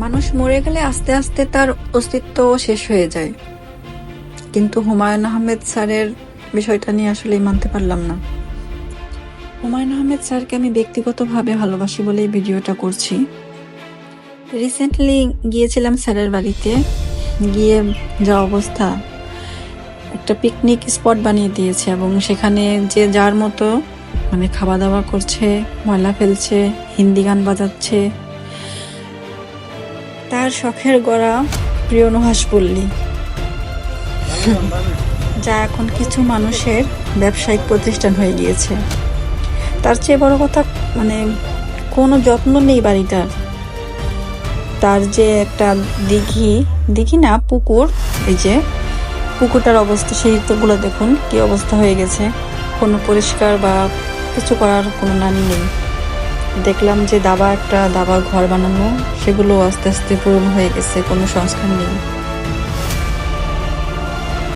মানুষ মরে গেলে আস্তে আস্তে তার অস্তিত্ব শেষ হয়ে যায়, কিন্তু হুমায়ুন আহমেদ স্যারের বিষয়টা নিয়ে আসলে মানতে পারলাম না। হুমায়ুন আহমেদ স্যারকে আমি ব্যক্তিগতভাবে ভালোবাসি বলেই ভিডিওটা করছি। রিসেন্টলি গিয়েছিলাম স্যারের বাড়িতে, গিয়ে যা অবস্থা, একটা পিকনিক স্পট বানিয়ে দিয়েছে এবং সেখানে যে যার মতো খাওয়া দাওয়া করছে, ময়লা ফেলছে, হিন্দি গান বাজাচ্ছে। তার শখের গড়া প্রিয় নুহাস পল্লী, যা এখন কিছু মানুষের ব্যবসায়িক প্রতিষ্ঠান হয়ে গিয়েছে। তার চেয়ে বড় কথা কোনো যত্ন নেই বাড়িটার। তার যে একটা দিঘি না, পুকুর, এই যে পুকুরটার অবস্থা, সেইগুলো দেখুন কি অবস্থা হয়ে গেছে। কোনো পরিষ্কার বা কিছু করার কোনো নামই নেই। দেখলাম যে দাবার ঘর বানানো, সেগুলো আস্তে আস্তে পূরণ হয়ে গেছে, কোনো সংস্কার নেই।